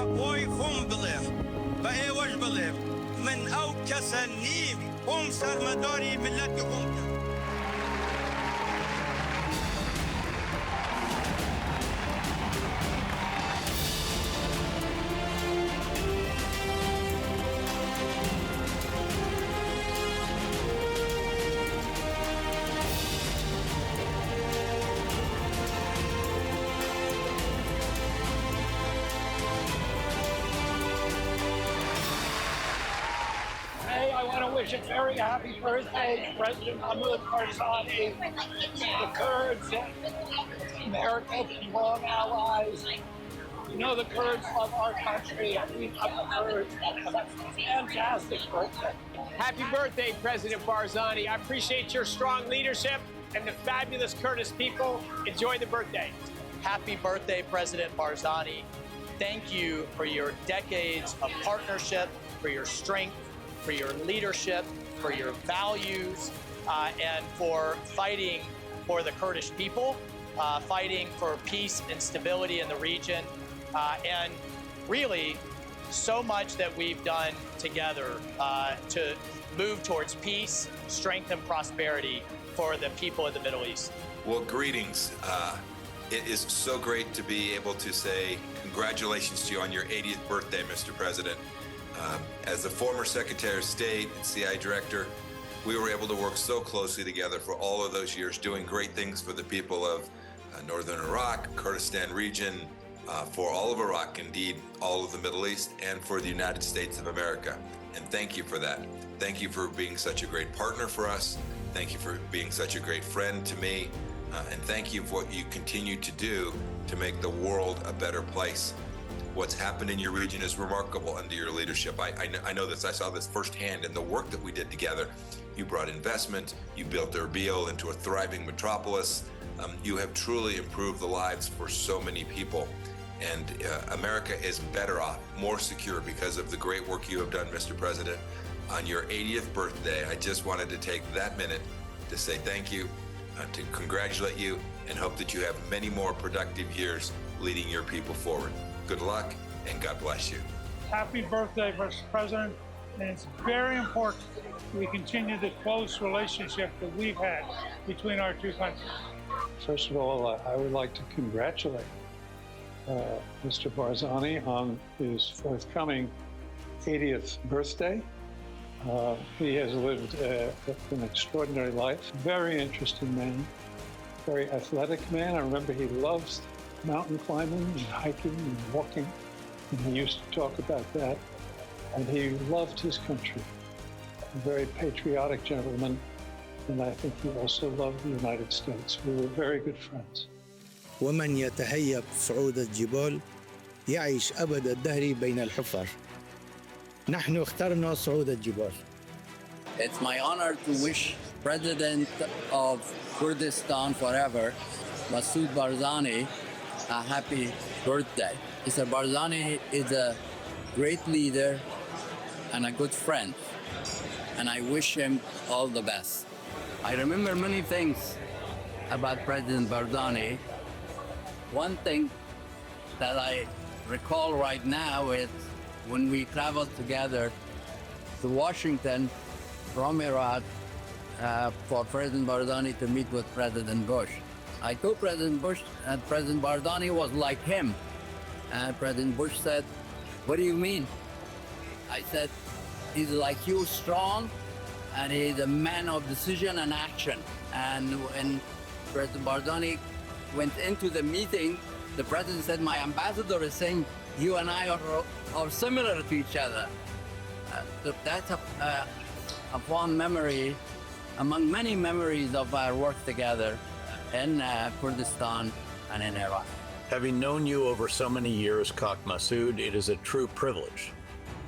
بوي خم بليف بأي وجه بليف من أو كسنيف قم سرمداري ملتي قمت. Wish a very happy birthday, President Barzani, the Kurds, America, long allies. You know the Kurds love our country, and we love the Kurds. Fantastic birthday. Happy birthday, President Barzani. I appreciate your strong leadership and the fabulous Kurdish people. Enjoy the birthday. Happy birthday, President Barzani. Thank you for your decades of partnership, for your strength, for your leadership, for your values, and for fighting for the Kurdish people, fighting for peace and stability in the region, and really so much that we've done together to move towards peace, strength, and prosperity for the people of the Middle East. Well, greetings. It is so great to be able to say congratulations to you on your 80th birthday, Mr. President. As the former Secretary of State and CI Director, we were able to work so closely together for all of those years, doing great things for the people of northern Iraq, Kurdistan region, for all of Iraq, indeed, all of the Middle East, and for the United States of America. And thank you for that. Thank you for being such a great partner for us. Thank you for being such a great friend to me. And thank you for what you continue to do to make the world a better place. What's happened in your region is remarkable under your leadership. I know this. I saw this firsthand in the work that we did together. You brought investment. You built Erbil into a thriving metropolis. You have truly improved the lives for so many people. And America is better off, more secure because of the great work you have done, Mr. President. On your 80th birthday, I just wanted to take that minute to say thank you, to congratulate you, and hope that you have many more productive years leading your people forward. Good luck, and God bless you. Happy birthday, Mr. President. And it's very important we continue the close relationship that we've had between our two countries. First of all, I would like to congratulate Mr. Barzani on his forthcoming 80th birthday. He has lived an extraordinary life. Very interesting man, very athletic man. I remember he loves mountain climbing and hiking and walking, and he used to talk about that. And he loved his country, a very patriotic gentleman, and I think he also loved the United States. We were very good friends. ومن يتهيب صعود الجبال يعيش أبد الدهر بين الحفر. نحن اخترنا صعود الجبال. It's my honor to wish President of Kurdistan forever, Masoud Barzani, a happy birthday. Mr. Barzani is a great leader and a good friend, and I wish him all the best. I remember many things about President Barzani. One thing that I recall right now is when we traveled together to Washington from Iraq for President Barzani to meet with President Bush. I told President Bush that President Barzani was like him. And President Bush said, "What do you mean?" I said, "He's like you, strong, and he's a man of decision and action." And when President Barzani went into the meeting, the president said, "My ambassador is saying you and I are similar to each other." That's a fond memory among many memories of our work together in Kurdistan and in Iraq. Having known you over so many years, Kak Masoud, it is a true privilege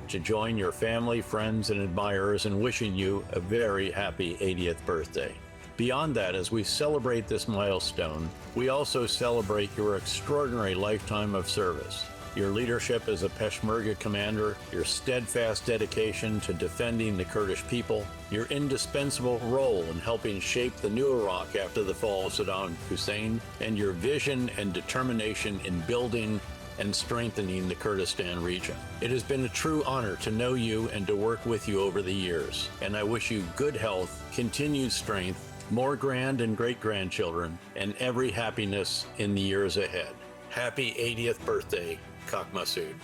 to join your family, friends, and admirers in wishing you a very happy 80th birthday. Beyond that, as we celebrate this milestone, we also celebrate your extraordinary lifetime of service. Your leadership as a Peshmerga commander, your steadfast dedication to defending the Kurdish people, your indispensable role in helping shape the new Iraq after the fall of Saddam Hussein, and your vision and determination in building and strengthening the Kurdistan region. It has been a true honor to know you and to work with you over the years, and I wish you good health, continued strength, more grand and great-grandchildren, and every happiness in the years ahead. Happy 80th birthday, Kak Masood.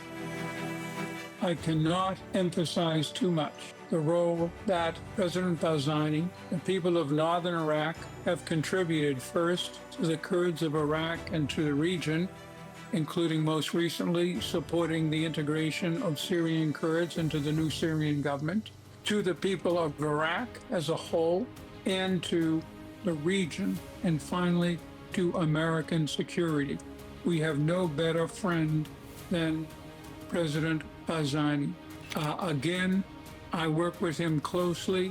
I cannot emphasize too much the role that President Barzani, the people of northern Iraq, have contributed first to the Kurds of Iraq and to the region, including most recently supporting the integration of Syrian Kurds into the new Syrian government, to the people of Iraq as a whole, and to the region, and finally to American security. We have no better friend than President Barzani. Again, I work with him closely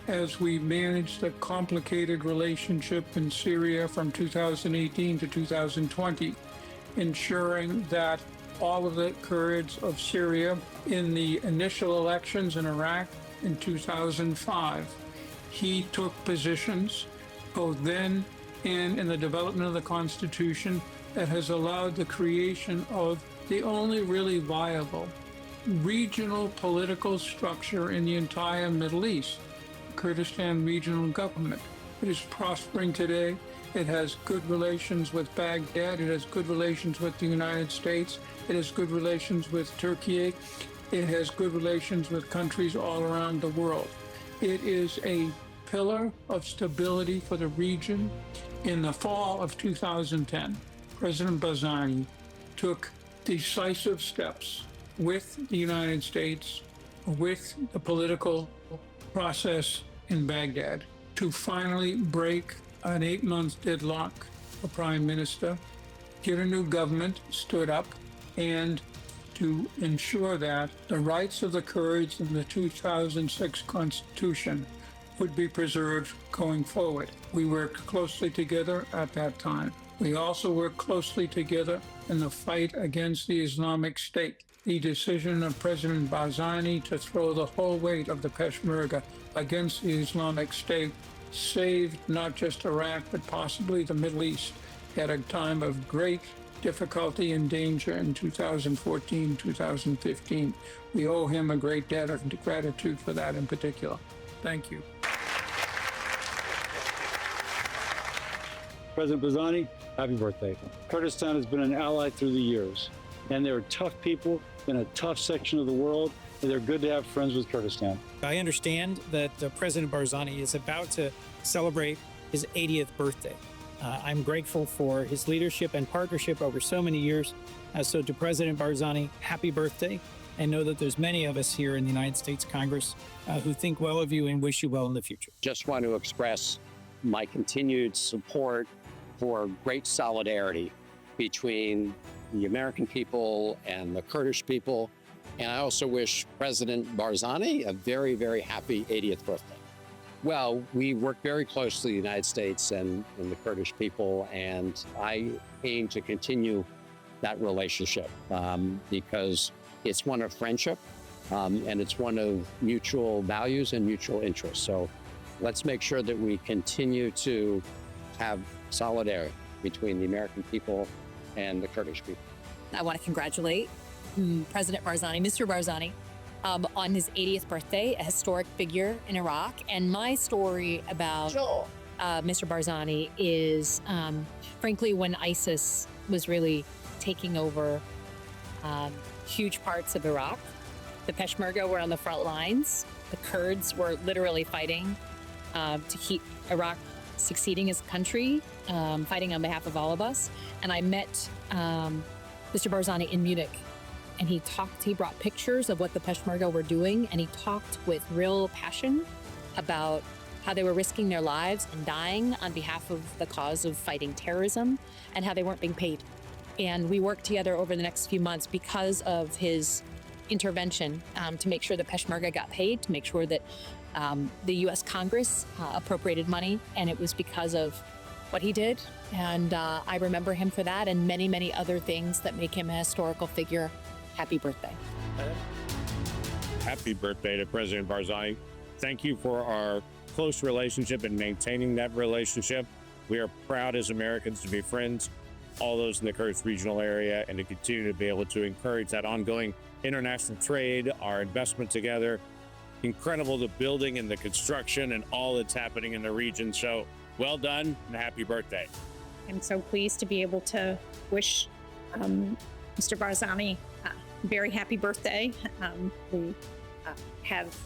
as we manage the complicated relationship in Syria from 2018 to 2020, ensuring that all of the Kurds of Syria in the initial elections in Iraq in 2005, he took positions both then and in the development of the Constitution that has allowed the creation of the only really viable regional political structure in the entire Middle East, Kurdistan Regional Government. It is prospering today. It has good relations with Baghdad. It has good relations with the United States. It has good relations with Turkey. It has good relations with countries all around the world. It is a pillar of stability for the region. In the fall of 2010, President Barzani took decisive steps with the United States, with the political process in Baghdad, to finally break an 8-month deadlock for Prime Minister, get a new government stood up, and to ensure that the rights of the Kurds in the 2006 Constitution would be preserved going forward. We worked closely together at that time. We also worked closely together in the fight against the Islamic State. The decision of President Barzani to throw the whole weight of the Peshmerga against the Islamic State saved not just Iraq, but possibly the Middle East at a time of great difficulty and danger in 2014, 2015. We owe him a great debt of gratitude for that in particular. Thank you. President Barzani, happy birthday. Kurdistan has been an ally through the years, and they're tough people in a tough section of the world, and they're good to have friends with Kurdistan. I understand that President Barzani is about to celebrate his 80th birthday. I'm grateful for his leadership and partnership over so many years. So to President Barzani, happy birthday. And know that there's many of us here in the United States Congress who think well of you and wish you well in the future. Just want to express my continued support for great solidarity between the American people and the Kurdish people. And I also wish President Barzani a very, very happy 80th birthday. Well, we work very closely, the United States and the Kurdish people, and I aim to continue that relationship because it's one of friendship and it's one of mutual values and mutual interests. So let's make sure that we continue to have solidarity between the American people and the Kurdish people. I want to congratulate President Barzani, Mr. Barzani, on his 80th birthday, a historic figure in Iraq. And my story about Mr. Barzani is, frankly, when ISIS was really taking over huge parts of Iraq, the Peshmerga were on the front lines. The Kurds were literally fighting to keep Iraq succeeding as a country, fighting on behalf of all of us. And I met Mr. Barzani in Munich, and he brought pictures of what the Peshmerga were doing, and he talked with real passion about how they were risking their lives and dying on behalf of the cause of fighting terrorism, and how they weren't being paid. And we worked together over the next few months because of his intervention to make sure the Peshmerga got paid, to make sure that the U.S. Congress appropriated money, and it was because of what he did. And I remember him for that and many, many other things that make him a historical figure. Happy birthday. Happy birthday to President Barzani. Thank you for our close relationship and maintaining that relationship. We are proud as Americans to be friends. all those in the Kurdish regional area, and to continue to be able to encourage that ongoing international trade, our investment together. Incredible, the building and the construction and all that's happening in the region. So well done and happy birthday. I'm so pleased to be able to wish Mr. Barzani a very happy birthday. We have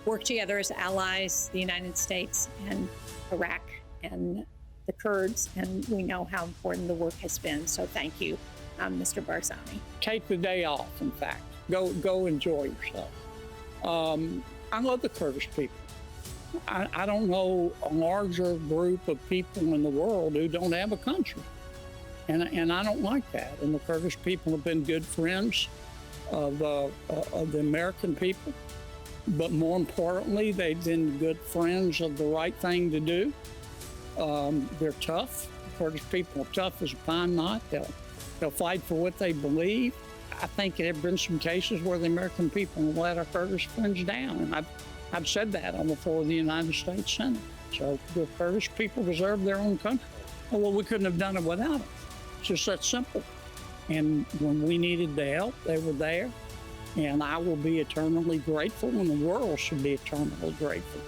worked together as allies, the United States and Iraq and the Kurds, and we know how important the work has been. So thank you, Mr. Barzani. Take the day off, in fact. Go enjoy yourself. I love the Kurdish people. I don't know a larger group of people in the world who don't have a country. And I don't like that. And the Kurdish people have been good friends of the American people. But more importantly, they've been good friends of the right thing to do. They're tough. The Kurdish people are tough as a pine knot. They'll fight for what they believe. I think there have been some cases where the American people have let our Kurdish friends down. And I've said that on the floor of the United States Senate. So the Kurdish people deserve their own country. Well, we couldn't have done it without them. It's just that simple. And when we needed the help, they were there. And I will be eternally grateful, and the world should be eternally grateful.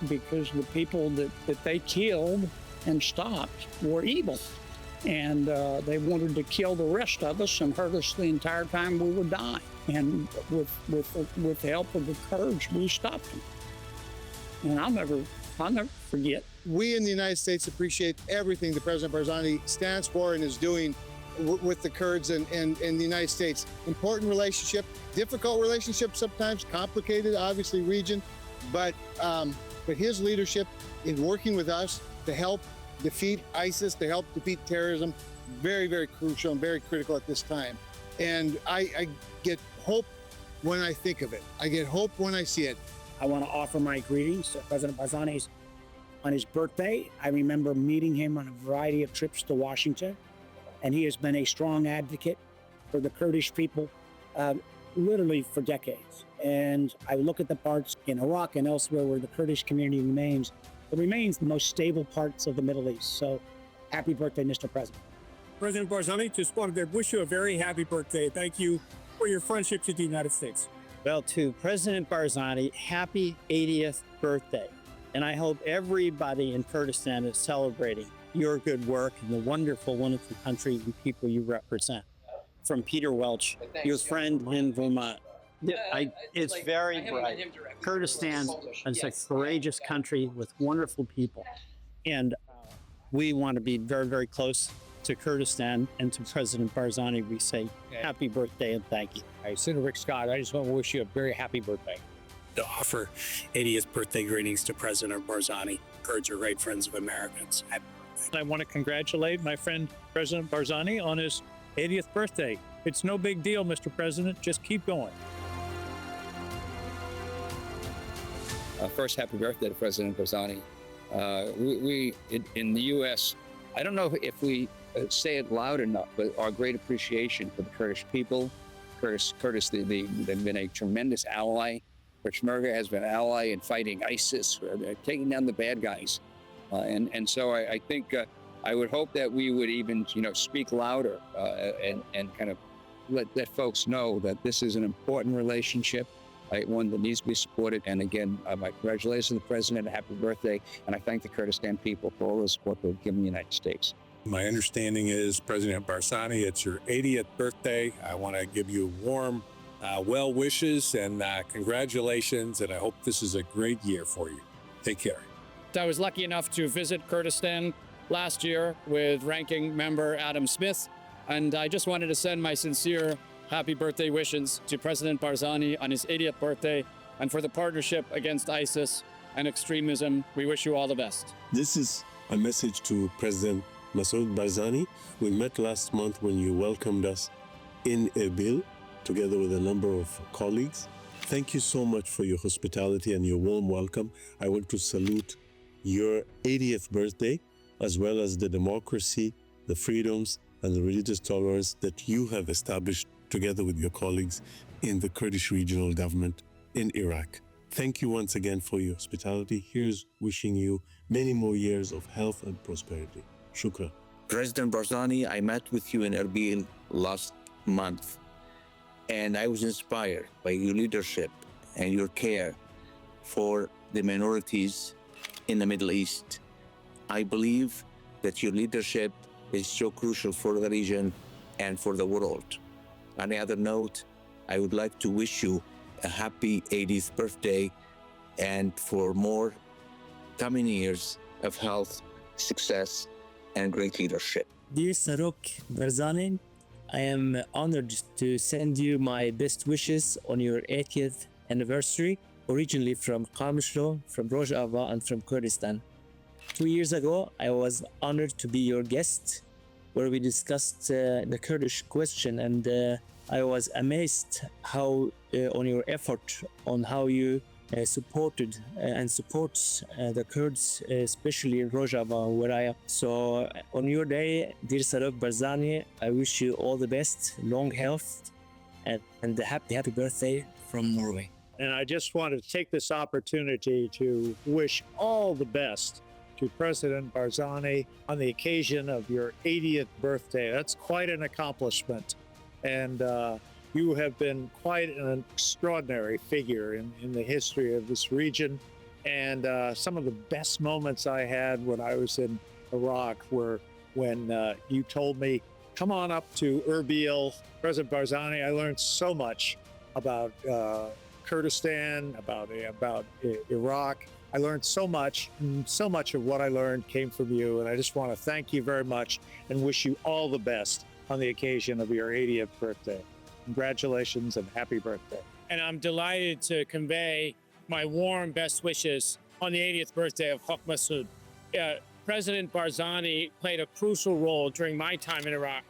Because the people that they killed and stopped were evil. And they wanted to kill the rest of us and hurt us the entire time we were dying. And with the help of the Kurds, we stopped them. And I'll never forget. We in the United States appreciate everything that President Barzani stands for and is doing with the Kurds and the United States. Important relationship, difficult relationship sometimes, complicated, obviously, region, but his leadership in working with us to help defeat ISIS, to help defeat terrorism, very, very crucial and very critical at this time. And I get hope when I think of it. I get hope when I see it. I want to offer my greetings to President Barzani on his birthday. I remember meeting him on a variety of trips to Washington, and he has been a strong advocate for the Kurdish people, literally for decades. And I look at the parts in Iraq and elsewhere where the Kurdish community remains. It remains the most stable parts of the Middle East. So happy birthday, Mr. President. President Barzani, just wanted to wish you a very happy birthday. Thank you for your friendship to the United States. Well, to President Barzani, happy 80th birthday. And I hope everybody in Kurdistan is celebrating your good work and the wonderful, wonderful country and people you represent. From Peter Welch, your friend in Vermont. It's very bright. Kurdistan is a courageous country with wonderful people. And we want to be very, very close to Kurdistan, and to President Barzani, we say happy birthday and thank you. Hi, Senator Rick Scott, I just want to wish you a very happy birthday. To offer 80th birthday greetings to President Barzani. Kurds are great friends of Americans. Happy birthday. I want to congratulate my friend President Barzani on his 80th birthday. It's no big deal, Mr. President. Just keep going. First, happy birthday to President Barzani. We in the U.S., I don't know if we say it loud enough, but our great appreciation for the Kurdish people. Kurdish, they've been a tremendous ally. Peshmerga has been an ally in fighting ISIS, taking down the bad guys. And so I think I would hope that we would even, speak louder and kind of let folks know that this is an important relationship, one that needs to be supported. And again, my congratulations to the President, happy birthday. And I thank the Kurdistan people for all the support they've given the United States. My understanding is, President Barzani, it's your 80th birthday. I want to give you warm well wishes and congratulations, and I hope this is a great year for you. Take care. I was lucky enough to visit Kurdistan last year with Ranking Member Adam Smith, and I just wanted to send my sincere happy birthday wishes to President Barzani on his 80th birthday, and for the partnership against ISIS and extremism. We wish you all the best. This is a message to President Masoud Barzani. We met last month when you welcomed us in Erbil, together with a number of colleagues. Thank you so much for your hospitality and your warm welcome. I want to salute your 80th birthday, as well as the democracy, the freedoms, and the religious tolerance that you have established together with your colleagues in the Kurdish regional government in Iraq. Thank you once again for your hospitality. Here's wishing you many more years of health and prosperity. Shukran. President Barzani, I met with you in Erbil last month, and I was inspired by your leadership and your care for the minorities in the Middle East. I believe that your leadership is so crucial for the region and for the world. On the other note, I would like to wish you a happy 80th birthday and for more coming years of health, success, and great leadership. Dear Sərۆk Barzani, I am honored to send you my best wishes on your 80th anniversary, originally from Qamishlo, from Rojava, and from Kurdistan. 2 years ago, I was honored to be your guest, where we discussed the Kurdish question, and I was amazed how on your effort on how you supported and supports the Kurds, especially in Rojava, where I am. So on your day, dear Sərۆk Barzani, I wish you all the best, long health, and a happy birthday from Norway. And I just want to take this opportunity to wish all the best to President Barzani on the occasion of your 80th birthday. That's quite an accomplishment. And you have been quite an extraordinary figure in the history of this region. And some of the best moments I had when I was in Iraq were when you told me, come on up to Erbil. President Barzani, I learned so much about Kurdistan, about Iraq. I learned so much, and so much of what I learned came from you. And I just want to thank you very much and wish you all the best on the occasion of your 80th birthday. Congratulations and happy birthday. And I'm delighted to convey my warm best wishes on the 80th birthday of Haq Massoud. President Barzani played a crucial role during my time in Iraq.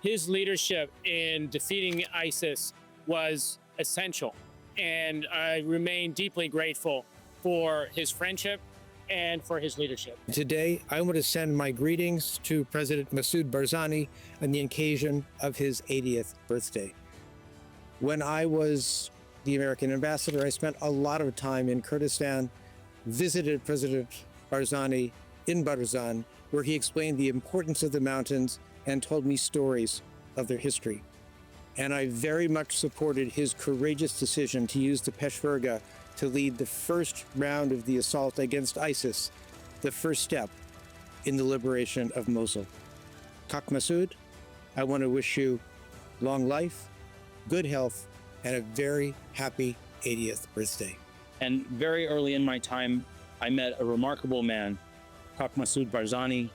His leadership in defeating ISIS was essential, and I remain deeply grateful for his friendship and for his leadership. Today, I want to send my greetings to President Massoud Barzani on the occasion of his 80th birthday. When I was the American ambassador, I spent a lot of time in Kurdistan, visited President Barzani in Barzan, where he explained the importance of the mountains and told me stories of their history. And I very much supported his courageous decision to use the Peshmerga to lead the first round of the assault against ISIS, the first step in the liberation of Mosul. Haq Massoud, I want to wish you long life, good health, and a very happy 80th birthday. And very early in my time, I met a remarkable man, Haq Massoud Barzani.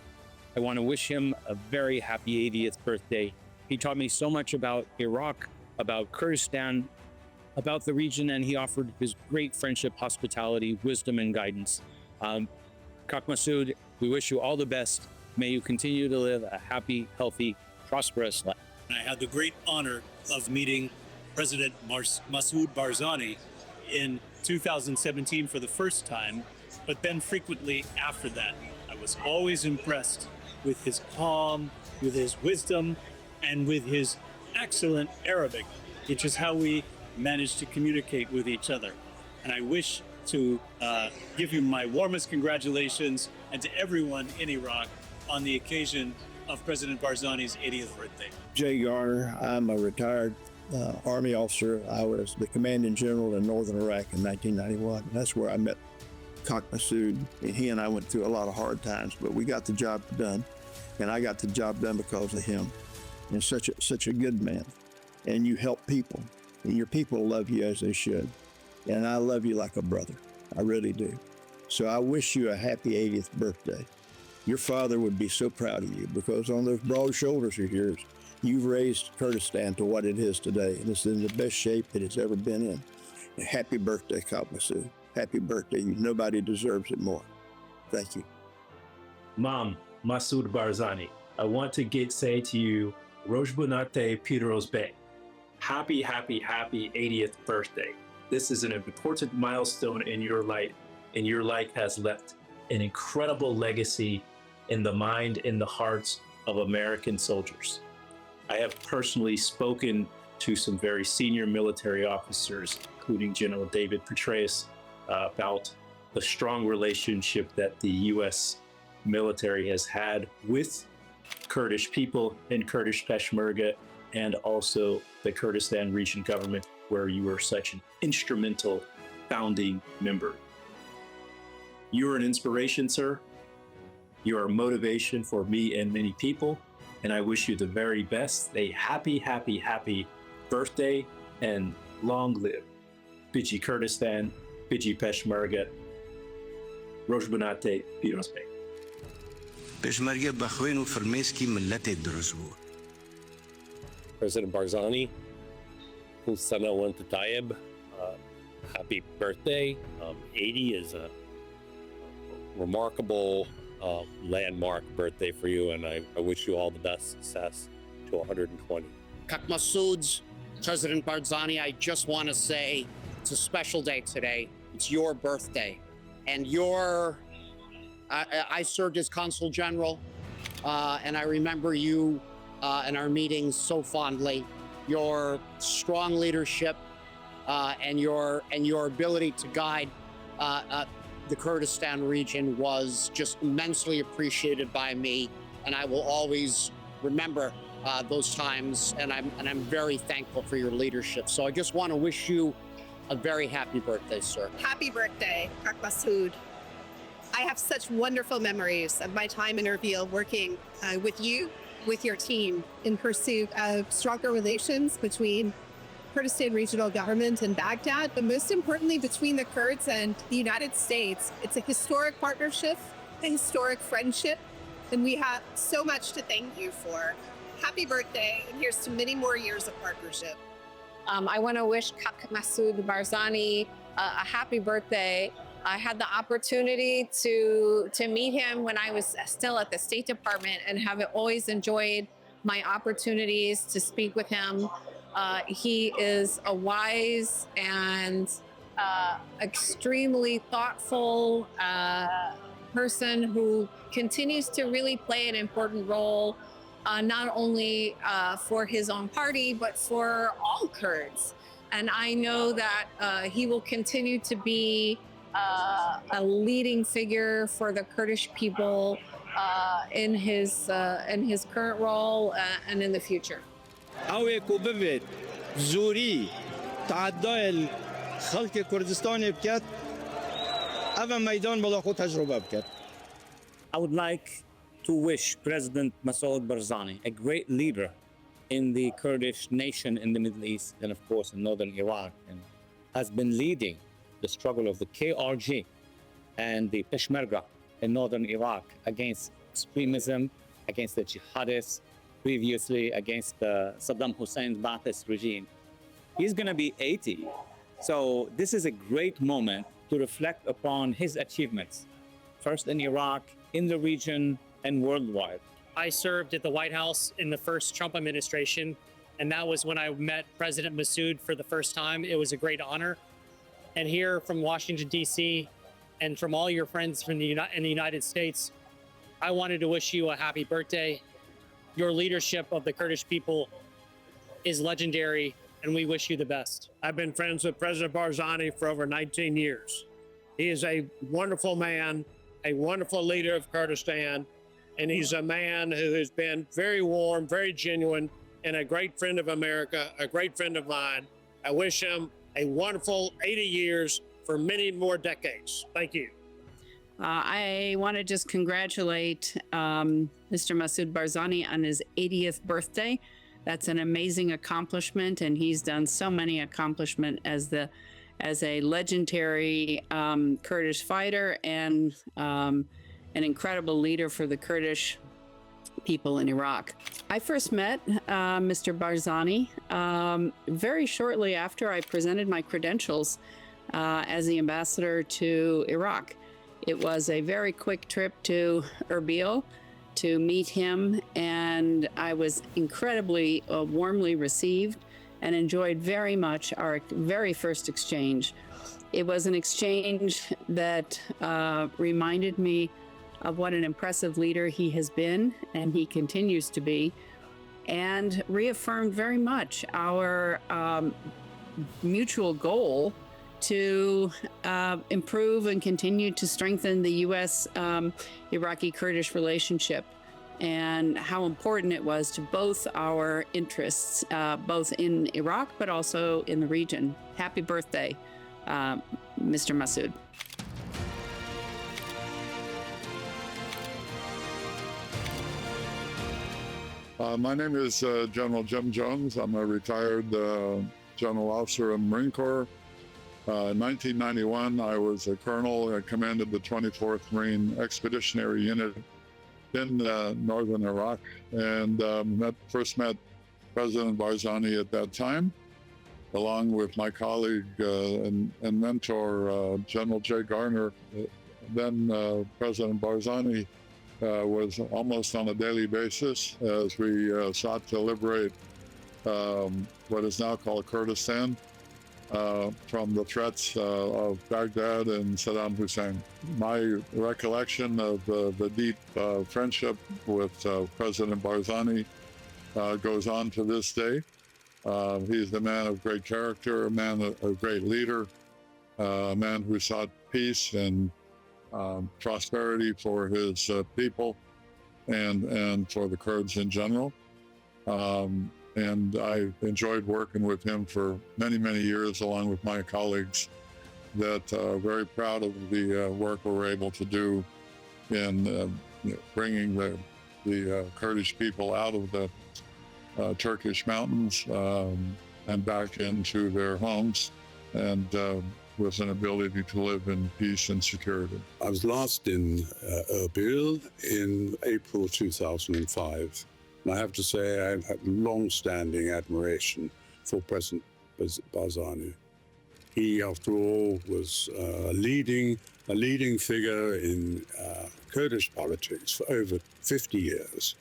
I want to wish him a very happy 80th birthday. He taught me so much about Iraq, about Kurdistan, about the region, and he offered his great friendship, hospitality, wisdom, and guidance. Haq Massoud, we wish you all the best. May you continue to live a happy, healthy, prosperous life. I had the great honor of meeting President Massoud Barzani in 2017 for the first time, but then frequently after that. I was always impressed with his calm, with his wisdom, and with his excellent Arabic, which is how we managed to communicate with each other. And I wish to give you my warmest congratulations and to everyone in Iraq on the occasion of President Barzani's 80th birthday. Jay Garner, I'm a retired Army officer. I was the commanding general in northern Iraq in 1991. That's where I met Haq Massoud. And he and I went through a lot of hard times, but we got the job done. And I got the job done because of him. And such a good man. And you help people. And your people love you as they should. And I love you like a brother. I really do. So I wish you a happy 80th birthday. Your father would be so proud of you because on those broad shoulders of yours, you've raised Kurdistan to what it is today. And it's in the best shape it has ever been in. And happy birthday, Haq Massoud. Happy birthday. Nobody deserves it more. Thank you. Mom, Massoud Barzani, I want to say to you, Rojbunate Piros Bey. Happy 80th birthday. This is an important milestone in your life, and your life has left an incredible legacy in the mind and the hearts of American soldiers. I have personally spoken to some very senior military officers, including General David Petraeus, about the strong relationship that the U.S. military has had with Kurdish people in Kurdish Peshmerga, and also the Kurdistan region government, where you were such an instrumental founding member. You are an inspiration, sir. You are a motivation for me and many people, and I wish you the very best. A happy, happy, happy birthday, and long live Biji Kurdistan, Biji Peshmerga, Rojbanate Pirosbek. پشمرگه بخوین و فرمیسکی ملت درزبور. President Barzani, kul sana wa anta tayyib. Happy birthday. 80 is a remarkable landmark birthday for you, and I wish you all the best success to 120. Kak Masood, President Barzani, I just want to say it's a special day today. It's your birthday, and I served as Consul General, and I remember you in our meetings so fondly. Your strong leadership and your ability to guide the Kurdistan region was just immensely appreciated by me, and I will always remember those times. And I'm very thankful for your leadership. So I just want to wish you a very happy birthday, sir. Happy birthday, Kak Masood. I have such wonderful memories of my time in Erbil working with you, with your team, in pursuit of stronger relations between Kurdistan regional government and Baghdad, but most importantly between the Kurds and the United States. It's a historic partnership, a historic friendship, and we have so much to thank you for. Happy birthday, and here's to many more years of partnership. I want to wish Kak Masood Barzani a happy birthday. I had the opportunity to meet him when I was still at the State Department, and have always enjoyed my opportunities to speak with him. He is a wise and extremely thoughtful person who continues to really play an important role, not only for his own party, but for all Kurds. And I know that he will continue to be a leading figure for the Kurdish people in his current role and in the future. اوه ببید زوری تعدای خلق کردستان بکرد اما میدان بلا خود تجربه بکرد. I would like to wish President Masoud Barzani, a great leader in the Kurdish nation in the Middle East and of course in northern Iraq, and has been leading the struggle of the KRG and the Peshmerga in northern Iraq against extremism, against the jihadists, previously against Saddam Hussein's Ba'athist regime. He's going to be 80. So this is a great moment to reflect upon his achievements, first in Iraq, in the region, and worldwide. I served at the White House in the first Trump administration, and that was when I met President Masoud for the first time. It was a great honor. And here from Washington, D.C., and from all your friends from in the United States, I wanted to wish you a happy birthday. Your leadership of the Kurdish people is legendary, and we wish you the best. I've been friends with President Barzani for over 19 years. He is a wonderful man, a wonderful leader of Kurdistan, and he's a man who has been very warm, very genuine, and a great friend of America, a great friend of mine. I wish him a wonderful 80 years for many more decades. Thank you. I want to just congratulate Mr. Masoud Barzani on his 80th birthday. That's an amazing accomplishment, and he's done so many accomplishments as a legendary Kurdish fighter and an incredible leader for the Kurdish people in Iraq. I first met Mr. Barzani very shortly after I presented my credentials as the ambassador to Iraq. It was a very quick trip to Erbil to meet him, and I was incredibly warmly received and enjoyed very much our very first exchange. It was an exchange that reminded me of what an impressive leader he has been, and he continues to be, and reaffirmed very much our mutual goal to improve and continue to strengthen the U.S. Iraqi Kurdish relationship. and how important it was to both our interests, both in Iraq, but also in the region. Happy birthday, Mr. Masood. My name is General Jim Jones. I'm a retired general officer in the Marine Corps. In 1991, I was a colonel. I commanded the 24th Marine Expeditionary Unit in northern Iraq, and first met President Barzani at that time, along with my colleague and mentor, General Jay Garner. Then President Barzani was almost on a daily basis as we sought to liberate what is now called Kurdistan from the threats of Baghdad and Saddam Hussein. My recollection of the deep friendship with President Barzani goes on to this day. He's a man of great character, a man, a great leader, a man who sought peace and prosperity for his people and for the Kurds in general. And I enjoyed working with him for many, many years, along with my colleagues, that very proud of the work we were able to do in bringing the Kurdish people out of the Turkish mountains and back into their homes, and with an ability to live in peace and security. I was last in Erbil in April 2005. And I have to say I've had long-standing admiration for President Barzani. He, after all, was a leading figure in Kurdish politics for over 50 years.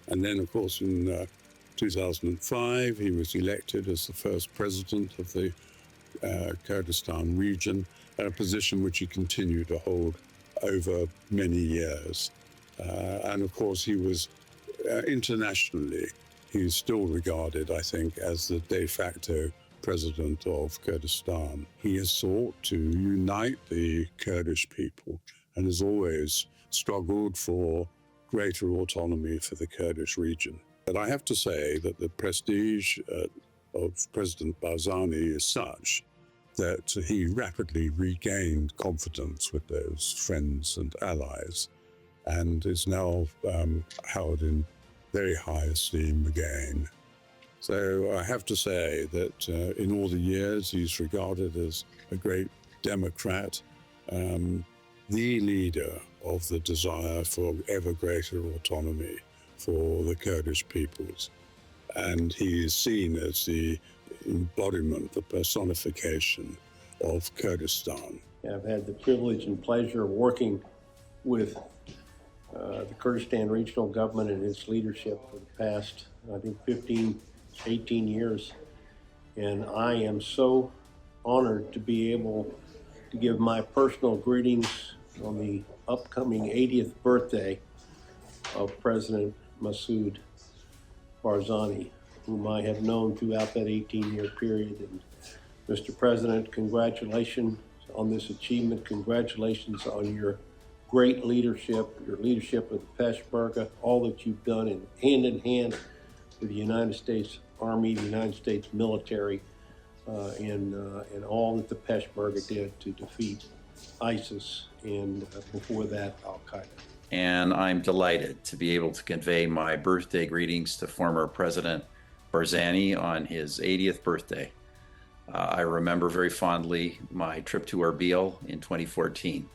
And then, of course, in 2005, he was elected as the first president of the Kurdistan region, a position which he continued to hold over many years. And of course, he was internationally, he's still regarded, I think, as the de facto president of Kurdistan. He has sought to unite the Kurdish people and has always struggled for greater autonomy for the Kurdish region. But I have to say that the prestige of President Barzani is such that he rapidly regained confidence with those friends and allies and is now held in very high esteem again. So I have to say that in all the years he's regarded as a great Democrat, the leader of the desire for ever greater autonomy for the Kurdish peoples. And he is seen as the embodiment, the personification of Kurdistan. I've had the privilege and pleasure of working with the Kurdistan regional government and its leadership for the past, I think, 15, 18 years. And I am so honored to be able to give my personal greetings on the upcoming 80th birthday of President Masood Barzani, whom I have known throughout that 18-year period. And Mr. President, congratulations on this achievement. Congratulations on your great leadership, your leadership of the Peshmerga, all that you've done in hand with the United States Army, the United States military, and all that the Peshmerga did to defeat ISIS and before that, Al-Qaeda. And I'm delighted to be able to convey my birthday greetings to former President Barzani on his 80th birthday. I remember very fondly my trip to Erbil in 2014.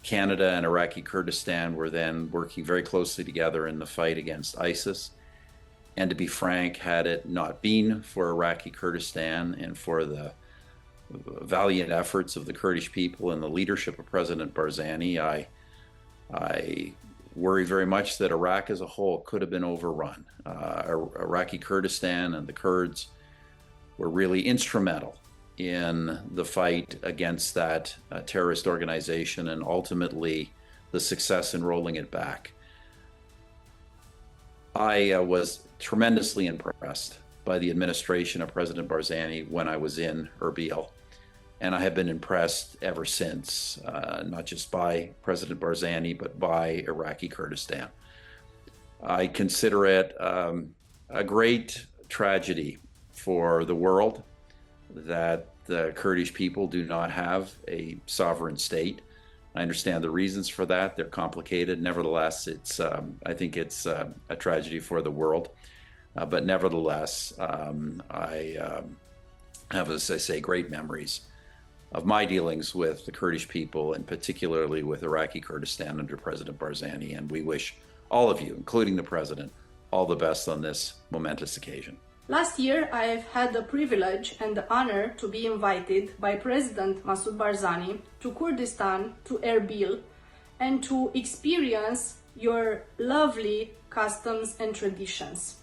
Canada and Iraqi Kurdistan were then working very closely together in the fight against ISIS. And to be frank, had it not been for Iraqi Kurdistan and for the valiant efforts of the Kurdish people and the leadership of President Barzani, I worry very much that Iraq as a whole could have been overrun. Iraqi Kurdistan and the Kurds were really instrumental in the fight against that terrorist organization and ultimately the success in rolling it back. I was tremendously impressed by the administration of President Barzani when I was in Erbil. And I have been impressed ever since, not just by President Barzani, but by Iraqi Kurdistan. I consider it a great tragedy for the world that the Kurdish people do not have a sovereign state. I understand the reasons for that. They're complicated. Nevertheless, I think it's a tragedy for the world. But nevertheless, I have, as I say, great memories of my dealings with the Kurdish people, and particularly with Iraqi Kurdistan under President Barzani. And we wish all of you, including the President, all the best on this momentous occasion. Last year, I've had the privilege and the honor to be invited by President Masoud Barzani to Kurdistan, to Erbil, and to experience your lovely customs and traditions.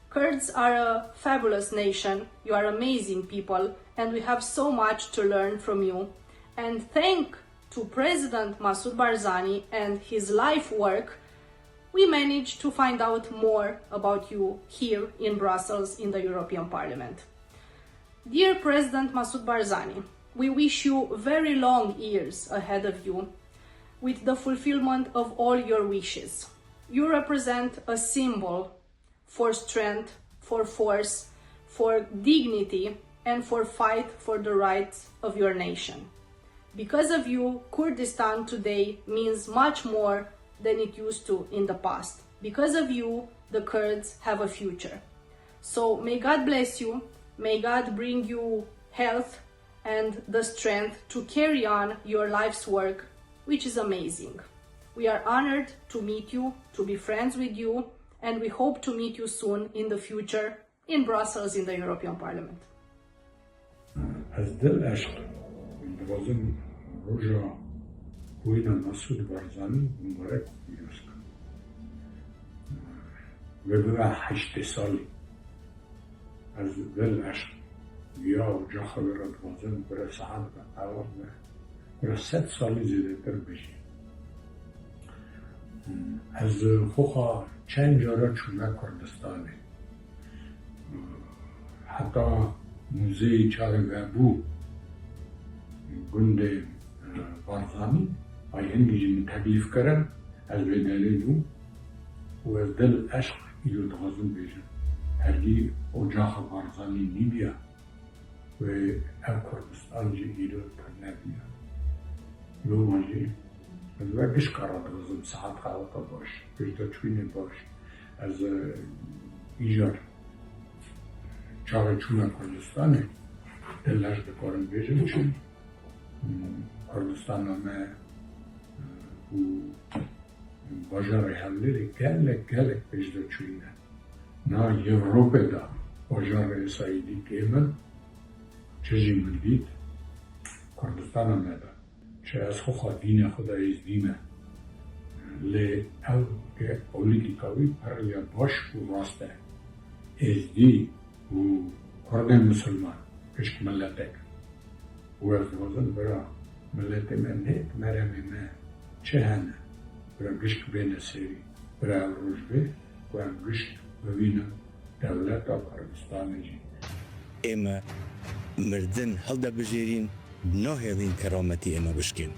Kurds are a fabulous nation, you are amazing people, and we have so much to learn from you. And thanks to President Masoud Barzani and his life work, we managed to find out more about you here in Brussels in the European Parliament. Dear President Masoud Barzani, we wish you very long years ahead of you with the fulfillment of all your wishes. You represent a symbol for strength, for force, for dignity, and for fight for the rights of your nation. Because of you, Kurdistan today means much more than it used to in the past. Because of you, the Kurds have a future. So may God bless you, may God bring you health and the strength to carry on your life's work, which is amazing. We are honored to meet you, to be friends with you, and we hope to meet you soon in the future in Brussels in the European Parliament. از دل عشق دوازم روژا کوینا مسعود بارزانی مبارک بیاست و به 8 سالی از دل عشق بیا و جا خبر دوازم برای ساعت به اول برای 100 سالی زیده تر بشی از خوخا چند جارا چونه کردستانی حتی موزه چاق گابو گند بارزانی آینگی تکلیف کرد از بدلیلو و از دل عشق ایلو دوازم بیشن هرگی اجاق بارزانی نیبیا و او کردستان جی ایلو تر نبیا لو ماجی از وقتش کارا دوازم ساعت خواهد باش بجدا چوینه باش از ایجار چاق چونه کردستانه دلش بکارم بیشن چون کردستان همه باجار حمله گلک بجدا چوینه نا یوروپ دا باجار اسرائیلی کیمن چیزی من دید کردستان همه دا چه از خو دین خدا از دینه لی او که پولیتیکاوی پرلیا باش و راسته از دی و کرد مسلمان کشک ملتک و از دوازن برا ملت من هیت مرمی من چه هنه برا گشک بین سری برا روشبه و گشک ببینه دولت و کردستان جی اما مردن هل دا بجیرین نهیلین کرامتی اما بشکن